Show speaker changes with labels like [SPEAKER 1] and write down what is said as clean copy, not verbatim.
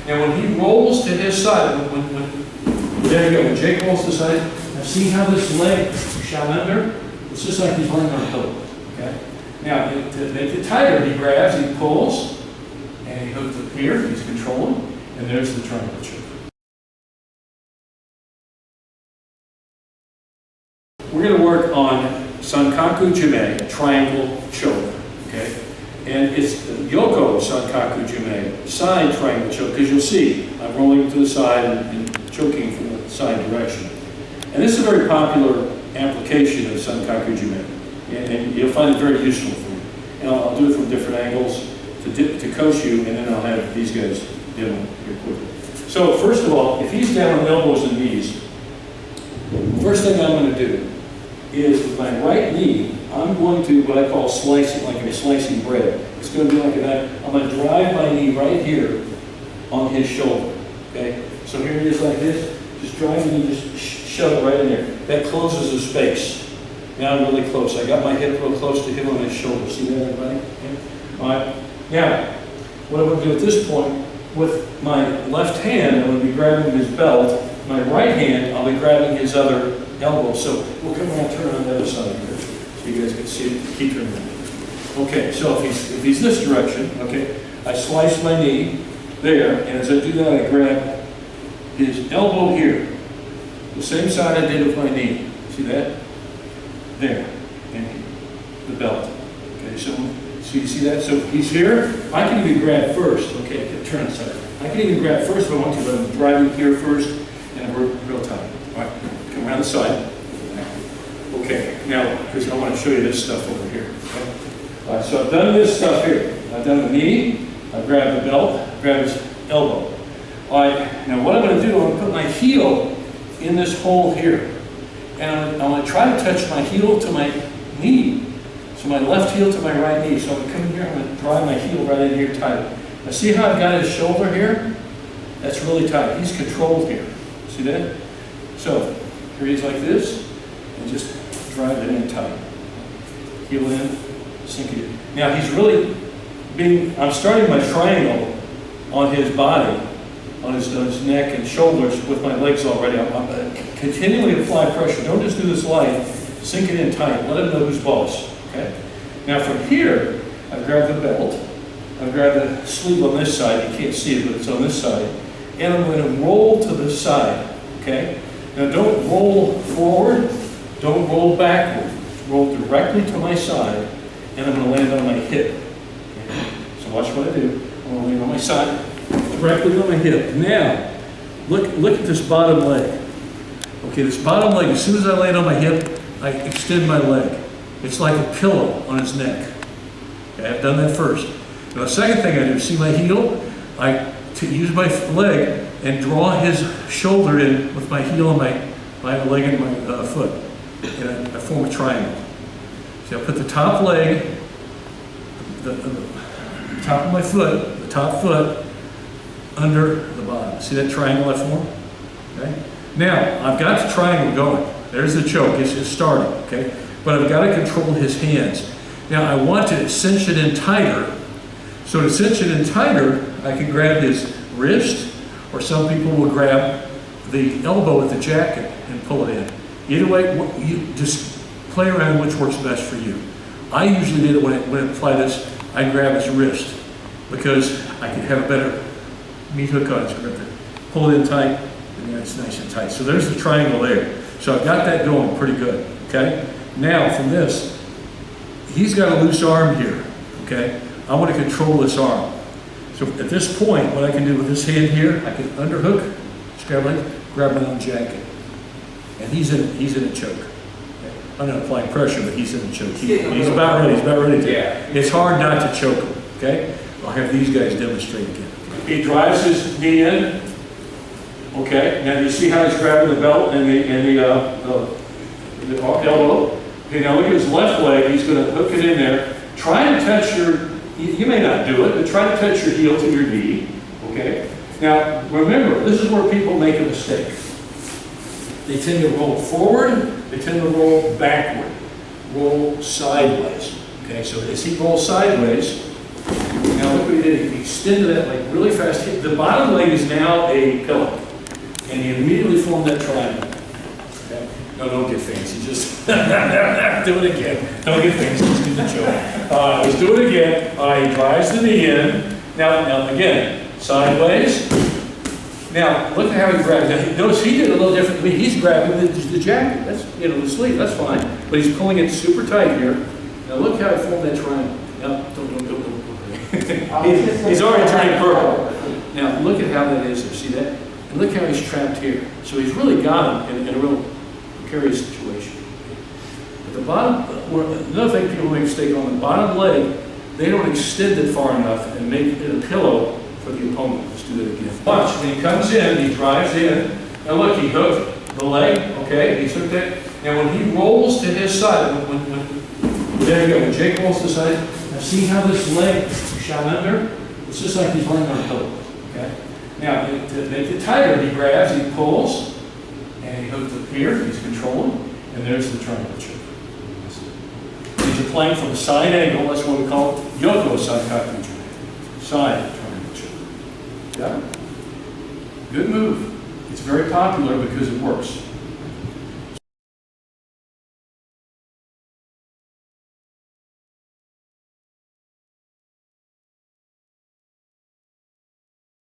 [SPEAKER 1] Now when he rolls to his side, there you go, when Jake rolls to the side, now see how this leg shot under? It's just like he's laying on a pillow, okay? Now, to make it tighter, he grabs, he pulls, and he hooks up here, he's controlling, and there's the triangle choke. We're going to work on Sankaku Jime, triangle choke, okay? And it's Yoko Sankaku Jime, side triangle choke, because you'll see I'm rolling to the side and choking from the side direction. And this is a very popular application of Sankaku Jime, and you'll find it very useful for you. And I'll do it from different angles to coach you, and then I'll have these guys demo here quickly. So first of all, if he's down on elbows and knees, the first thing I'm going to do is with my right knee, I'm going to what I call slicing, like I'm slicing bread. It's going to be like that. I'm going to drive my knee right here on his shoulder. Okay? So here it is like this. Just drive the knee, just shove it right in there. That closes the space. Now I'm really close. I got my hip real close to him on his shoulder. See that, everybody? Okay. All right. Now, what I'm going to do at this point, with my left hand, I'm going to be grabbing his belt. My right hand, I'll be grabbing his other elbow. So we'll come around, turn on the other side here, so you guys can see it. Keep turning. Okay, so if he's this direction, okay, I slice my knee there, and as I do that, I grab his elbow here, the same side I did with my knee. See that? There, and the belt. Okay, so you see that? So he's here. I can even grab first. Okay, turn inside. I can even grab first if I want to, but I'm driving here first, and I'm real tight. All right, come around the side. Okay, now, because I want to show you this stuff over here. Okay? All right, so I've done this stuff here. I've done the knee, I've grabbed the belt, I've grabbed his elbow. All right, now what I'm going to do, I'm going to put my heel in this hole here. And I'm going to try to touch my heel to my knee. So my left heel to my right knee. So I'm going to come in here, I'm going to drive my heel right in here tight. Now see how I've got his shoulder here? That's really tight. He's controlled here. See that? So here he's like this, and just drive it in tight. Heel in, sink it in. Now he's really I'm starting my triangle on his body, on his neck and shoulders with my legs already. I'm going to continually apply pressure. Don't just do this light. Sink it in tight. Let him know who's boss. Okay? Now from here, I've grabbed the belt. I've grabbed the sleeve on this side. You can't see it, but it's on this side. And I'm going to roll to the side. Okay? Now don't roll forward. Don't roll backward. Roll directly to my side, and I'm going to land on my hip. Okay? So watch what I do. I'm going to land on my side, directly on my hip. Now, look at this bottom leg. Okay, this bottom leg, as soon as I land on my hip, I extend my leg. It's like a pillow on his neck. Okay, I've done that first. Now the second thing I do, see my heel? I use my leg and draw his shoulder in with my heel and my leg and my foot. And I form a triangle. See, I put the top leg, the top of my foot, the top foot, under the bottom. See that triangle I formed? Okay? Now, I've got the triangle going. There's the choke. It's starting, okay? But I've got to control his hands. Now, I want to cinch it in tighter. So to cinch it in tighter, I can grab his wrist, or some people will grab the elbow with the jacket and pull it in. Either way, you just play around which works best for you. I usually did it when I apply this, I grab his wrist because I can have a better meat hook on his grip. Pull it in tight, and then it's nice and tight. So there's the triangle there. So I've got that going pretty good, okay? Now from this, he's got a loose arm here, okay? I want to control this arm. So at this point, what I can do with this hand here, I can underhook, grab my own jacket. And he's in a choke. Okay? I'm not applying pressure, but he's in a choke. He's about ready to.
[SPEAKER 2] Yeah.
[SPEAKER 1] It's hard not to choke him, okay? I'll have these guys demonstrate again. He drives his knee in. Okay, now you see how he's grabbing the belt and the elbow. Okay, now look at his left leg. He's going to hook it in there. Try to touch you may not do it, but try to touch your heel to your knee. Okay? Now, remember, this is where people make a mistake. They tend to roll forward, they tend to roll backward, roll sideways. Okay, so as he rolls sideways, now look what he did. He extended that leg really fast. The bottom leg is now a pillow. And he immediately formed that triangle. Okay? No, don't get fancy. Just do it again. Don't get fancy. Just do the choke. Let's do it again. He drives the knee in. Now again, sideways. Now, look at how he grabs it. Notice he did a little different. I mean, he's grabbing the jacket. That's, the sleeve. That's fine. But he's pulling it super tight here. Now, look how he formed that triangle. Now, don't. He's already turning purple. Now, look at how that is there. See that? And look how he's trapped here. So he's really got him in a real precarious situation. But the bottom, another thing people make a mistake on, the bottom leg, they don't extend it far enough and make it a pillow for the opponent. Let's do that again. Watch, when he comes in, he drives in. Now look, he hooked the leg, okay? He's hooked it. Now when he rolls to his side, there you go, when Jake rolls to the side, now see how this leg shot under? It's just like he's laying on a pillow, okay? Now, to make it tighter, he grabs, he pulls, and he hooks up here, he's controlling, and there's the triangle choke. These are playing from a side angle, that's what we call Yoko Sankaku Jime. Side triangle choke. Yeah? Good move. It's very popular because it works.